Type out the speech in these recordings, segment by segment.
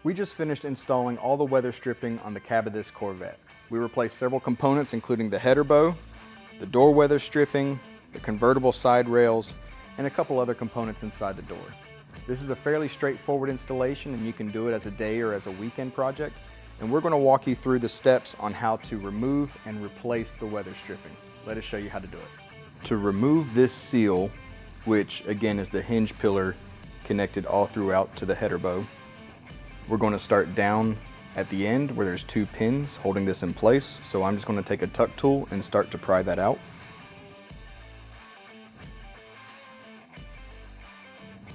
We just finished installing all the weather stripping on the cab of this Corvette. We replaced several components including the header bow, the door weather stripping, the convertible side rails, and a couple other components inside the door. This is a fairly straightforward installation and you can do it as a day or as a weekend project. And we're going to walk you through the steps on how to remove and replace the weather stripping. Let us show you how to do it. To remove this seal, which again is the hinge pillar connected all throughout to the header bow, we're going to start down at the end where there's two pins holding this in place. So I'm just going to take a tuck tool and start to pry that out.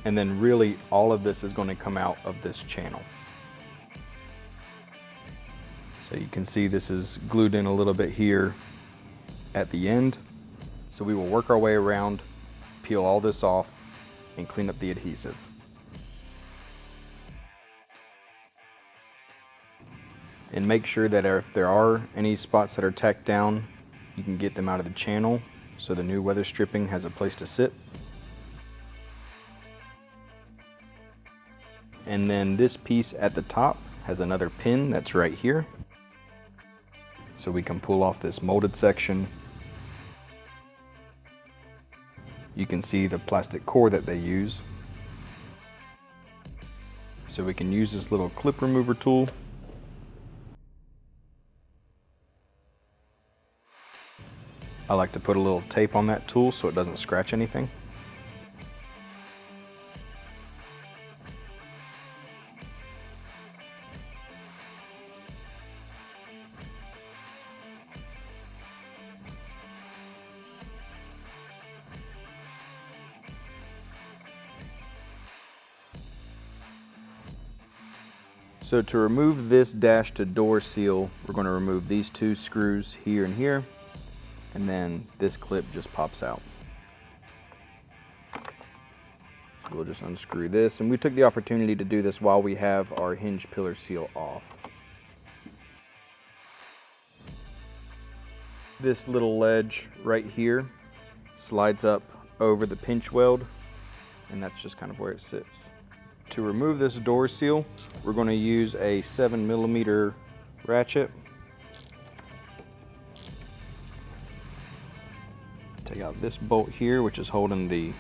And then really all of this is going to come out of this channel. So you can see this is glued in a little bit here at the end. So we will work our way around, peel all this off, and clean up the adhesive. And make sure that if there are any spots that are tacked down, you can get them out of the channel so the new weather stripping has a place to sit. And then this piece at the top has another pin that's right here. So we can pull off this molded section. You can see the plastic core that they use. So we can use this little clip remover tool. I like to put a little tape on that tool so it doesn't scratch anything. So to remove this dash to door seal, we're going to remove these two screws here and here, and then this clip just pops out. So we'll just unscrew this, and we took the opportunity to do this while we have our hinge pillar seal off. This little ledge right here slides up over the pinch weld, and that's just kind of where it sits. To remove this door seal, we're going to use a 7mm ratchet. Take out this bolt here, which is holding the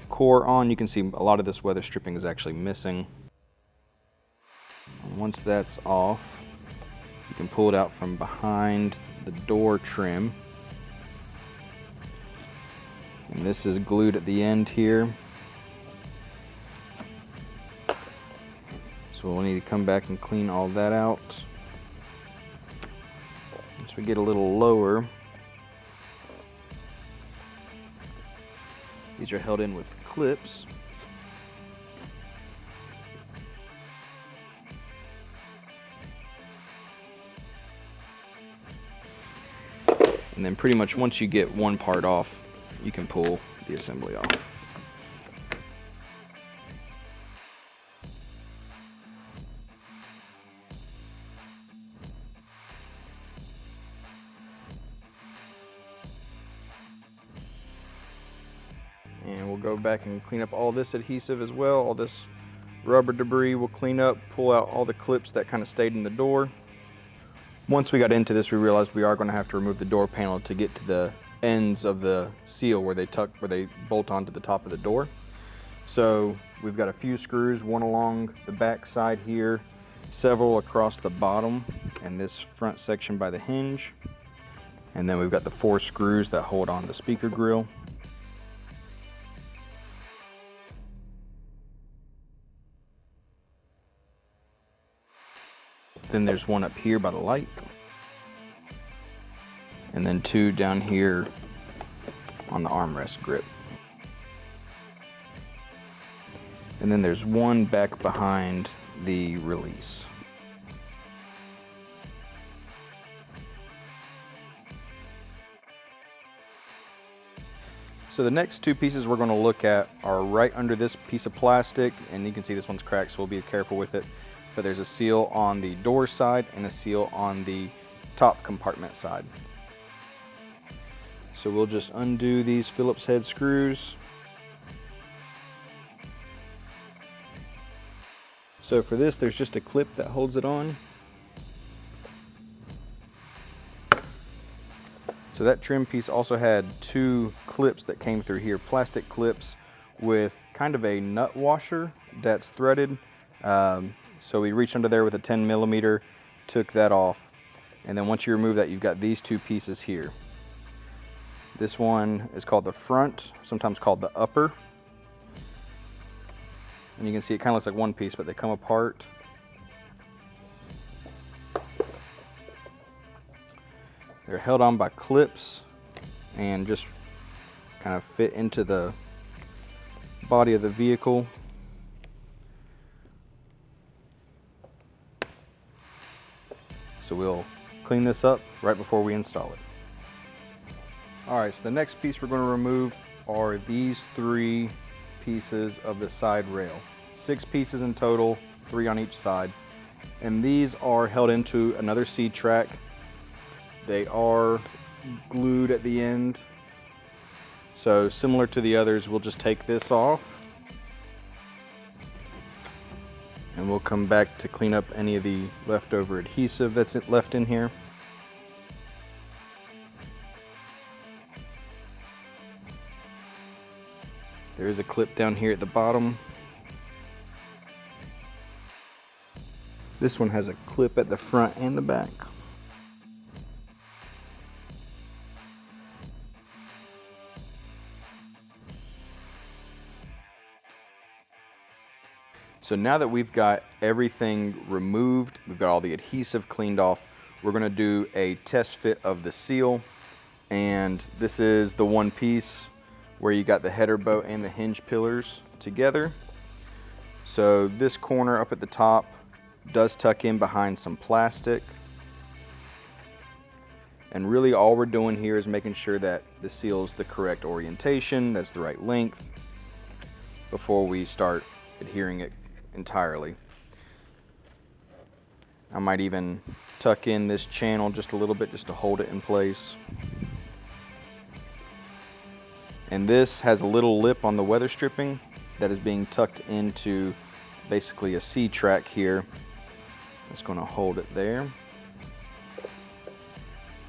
core on. You can see a lot of this weather stripping is actually missing. And once that's off, you can pull it out from behind the door trim. And this is glued at the end here. So we'll need to come back and clean all that out. Once we get a little lower, these are held in with clips. And then pretty much once you get one part off, you can pull the assembly off. And we'll go back and clean up all this adhesive as well. All this rubber debris we'll clean up, pull out all the clips that kind of stayed in the door. Once we got into this, we realized we are going to have to remove the door panel to get to the ends of the seal where they bolt onto the top of the door. So we've got a few screws, one along the back side here, several across the bottom and this front section by the hinge. And then we've got the 4 screws that hold on the speaker grill. Then there's one up here by the light. And then 2 down here on the armrest grip. And then there's 1 back behind the release. So the next 2 pieces we're going to look at are right under this piece of plastic, and you can see this one's cracked, so we'll be careful with it. But there's a seal on the door side and a seal on the top compartment side. So we'll just undo these Phillips head screws. So for this, there's just a clip that holds it on. So that trim piece also had two clips that came through here, plastic clips with kind of a nut washer that's threaded. So we reached under there with a 10mm, took that off. And then once you remove that, you've got these two pieces here. This one is called the front, sometimes called the upper. And you can see it kind of looks like one piece, but they come apart. They're held on by clips and just kind of fit into the body of the vehicle. So we'll clean this up right before we install it. All right, so the next piece we're going to remove are these three pieces of the side rail. 6 pieces in total, 3 on each side. And these are held into another C-track. They are glued at the end. So similar to the others, we'll just take this off. And we'll come back to clean up any of the leftover adhesive that's left in here. There is a clip down here at the bottom. This one has a clip at the front and the back. So now that we've got everything removed, we've got all the adhesive cleaned off, we're gonna do a test fit of the seal. And this is the one piece where you got the header bow and the hinge pillars together. So this corner up at the top does tuck in behind some plastic. And really all we're doing here is making sure that the seal's the correct orientation, that's the right length, before we start adhering it entirely. I might even tuck in this channel just a little bit just to hold it in place. And this has a little lip on the weather stripping that is being tucked into basically a C-track here. It's going to hold it there. And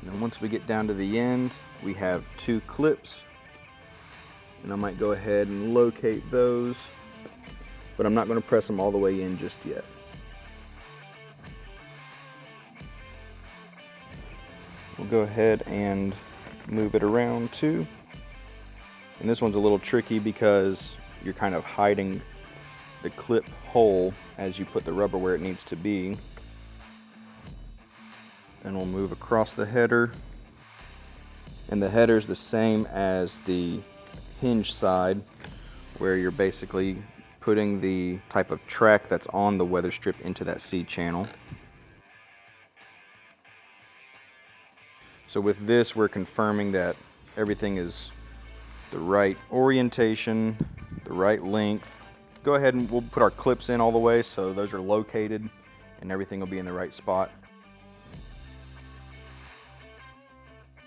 then once we get down to the end, we have 2 clips. And I might go ahead and locate those, but I'm not going to press them all the way in just yet. We'll go ahead and move it around too. And this one's a little tricky because you're kind of hiding the clip hole as you put the rubber where it needs to be. Then we'll move across the header. And the header's the same as the hinge side, where you're basically putting the type of track that's on the weather strip into that C channel. So with this, we're confirming that everything is the right orientation, the right length. Go ahead and we'll put our clips in all the way so those are located and everything will be in the right spot.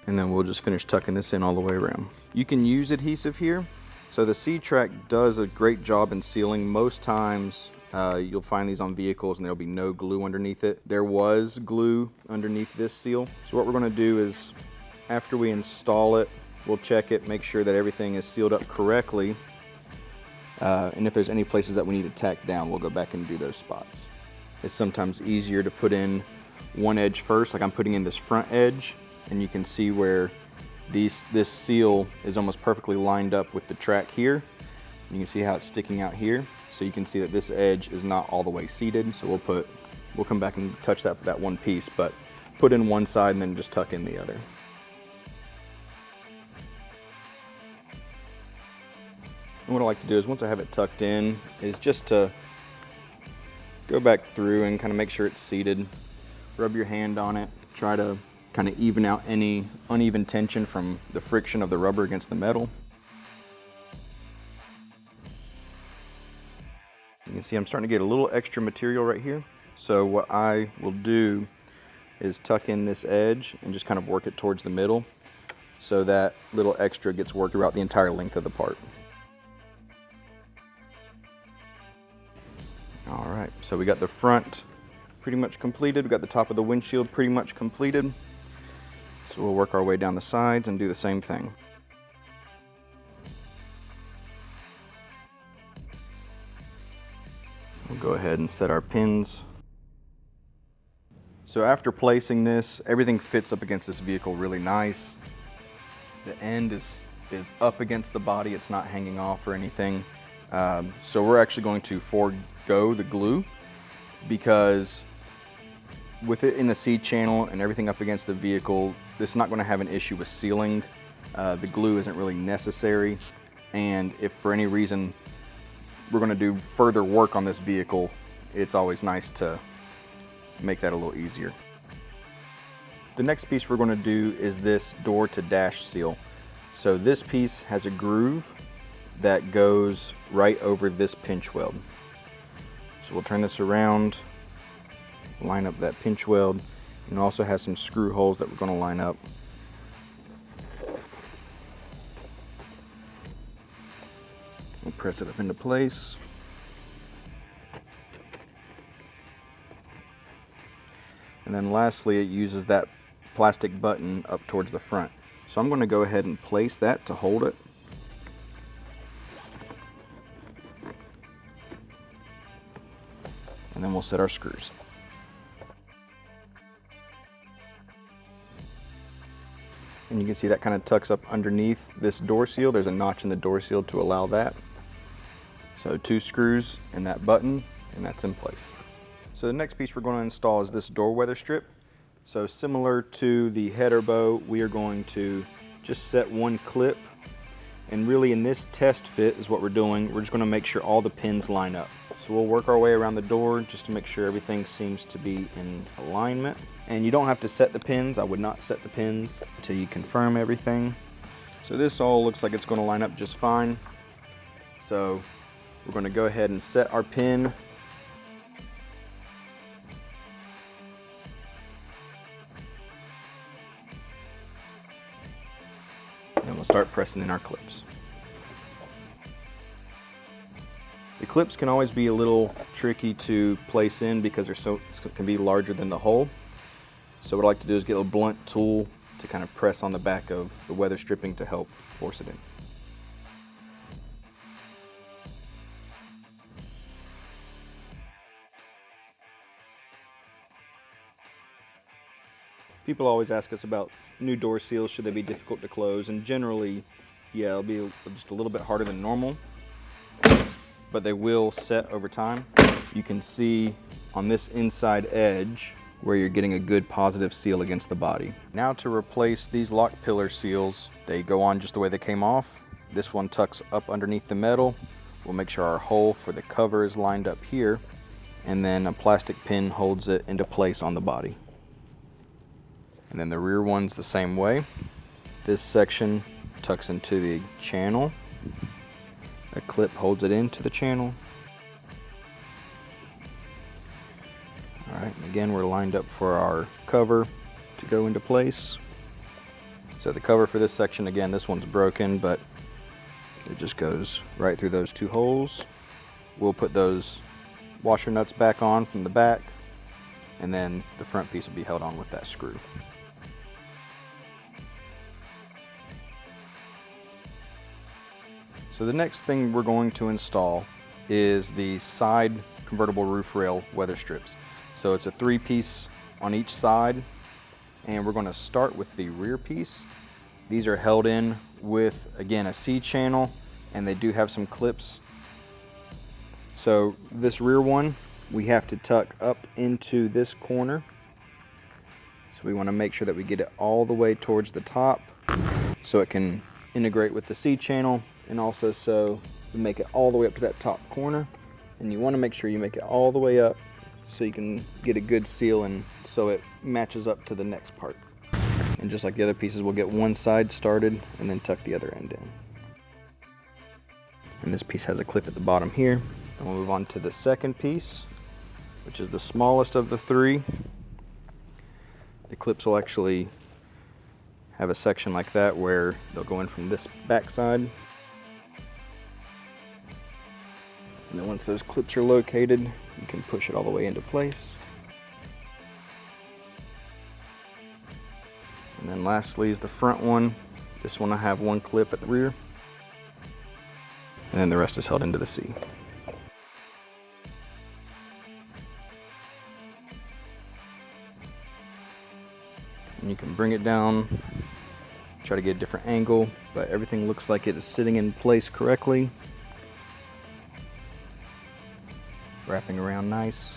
And then we'll just finish tucking this in all the way around. You can use adhesive here. So the C-track does a great job in sealing. Most times you'll find these on vehicles and there'll be no glue underneath it. There was glue underneath this seal. So what we're gonna do is, after we install it, we'll check it, make sure that everything is sealed up correctly. And if there's any places that we need to tack down, we'll go back and do those spots. It's sometimes easier to put in one edge first, like I'm putting in this front edge, and you can see where this seal is almost perfectly lined up with the track here. You can see how it's sticking out here. So you can see that this edge is not all the way seated. So we'll come back and touch that one piece, but put in one side and then just tuck in the other. And what I like to do is, once I have it tucked in, is just to go back through and kind of make sure it's seated. Rub your hand on it, try to kind of even out any uneven tension from the friction of the rubber against the metal. You can see I'm starting to get a little extra material right here. So what I will do is tuck in this edge and just kind of work it towards the middle so that little extra gets worked throughout the entire length of the part. All right, So we got the front pretty much completed. We got the top of the windshield pretty much completed. So we'll work our way down the sides and do the same thing. We'll go ahead and set our pins. So after placing this, everything fits up against this vehicle really nice. The end is up against the body. It's not hanging off or anything. So we're actually going to forego the glue, because with it in the C channel and everything up against the vehicle, this is not going to have an issue with sealing. The glue isn't really necessary, and if for any reason we're going to do further work on this vehicle, it's always nice to make that a little easier. The next piece we're going to do is this door to dash seal. So this piece has a groove that goes right over this pinch weld. So we'll turn this around, line up that pinch weld, and it also has some screw holes that we're going to line up. We'll press it up into place. And then lastly, it uses that plastic button up towards the front. So I'm going to go ahead and place that to hold it. And then we'll set our screws. And you can see that kind of tucks up underneath this door seal. There's a notch in the door seal to allow that. So 2 screws and that button, and that's in place. So the next piece we're going to install is this door weather strip. So similar to the header bow, we are going to just set one clip. And really in this test fit is what we're doing. We're just going to make sure all the pins line up. So we'll work our way around the door just to make sure everything seems to be in alignment. And you don't have to set the pins. I would not set the pins until you confirm everything. So this all looks like it's going to line up just fine. So we're going to go ahead and set our pin. And we'll start pressing in our clips. The clips can always be a little tricky to place in because it can be larger than the hole. So what I like to do is get a blunt tool to kind of press on the back of the weather stripping to help force it in. People always ask us about new door seals, should they be difficult to close? And generally, yeah, it'll be just a little bit harder than normal, but they will set over time. You can see on this inside edge where you're getting a good positive seal against the body. Now to replace these lock pillar seals, they go on just the way they came off. This one tucks up underneath the metal. We'll make sure our hole for the cover is lined up here, and then a plastic pin holds it into place on the body. And then the rear one's the same way. This section tucks into the channel. A clip holds it into the channel. All right, and again, we're lined up for our cover to go into place. So the cover for this section, again, this one's broken, but it just goes right through those 2 holes. We'll put those washer nuts back on from the back, and then the front piece will be held on with that screw. So the next thing we're going to install is the side convertible roof rail weather strips. So it's a 3-piece on each side, and we're going to start with the rear piece. These are held in with, again, a C channel, and they do have some clips. So this rear one, we have to tuck up into this corner. So we want to make sure that we get it all the way towards the top so it can integrate with the C channel, and also so we make it all the way up to that top corner. And you want to make sure you make it all the way up so you can get a good seal and so it matches up to the next part. And just like the other pieces, we'll get one side started and then tuck the other end in. And this piece has a clip at the bottom here. And we'll move on to the second piece, which is the smallest of the 3. The clips will actually have a section like that where they'll go in from this back side. And then once those clips are located, You can push it all the way into place. And then lastly is the front one. This one I have one clip at the rear. And then the rest is held into the seat. And you can bring it down, try to get a different angle, but everything looks like it is sitting in place correctly. Wrapping around nice.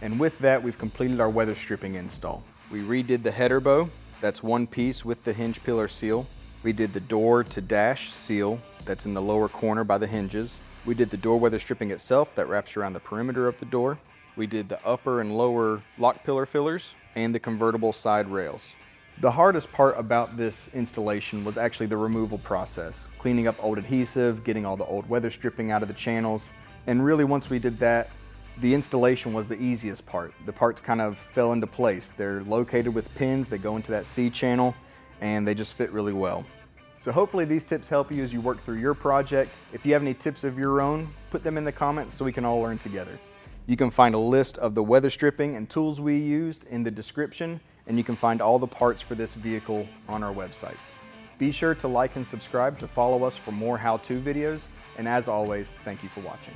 And with that, we've completed our weather stripping install. We redid the header bow, that's one piece with the hinge pillar seal. We did the door to dash seal, that's in the lower corner by the hinges. We did the door weather stripping itself, that wraps around the perimeter of the door. We did the upper and lower lock pillar fillers and the convertible side rails. The hardest part about this installation was actually the removal process, cleaning up old adhesive, getting all the old weather stripping out of the channels, and really once we did that, the installation was the easiest part. The parts kind of fell into place. They're located with pins, they go into that C channel, and they just fit really well. So hopefully these tips help you as you work through your project. If you have any tips of your own, put them in the comments so we can all learn together. You can find a list of the weather stripping and tools we used in the description, and you can find all the parts for this vehicle on our website. Be sure to like and subscribe to follow us for more how-to videos, and as always, thank you for watching.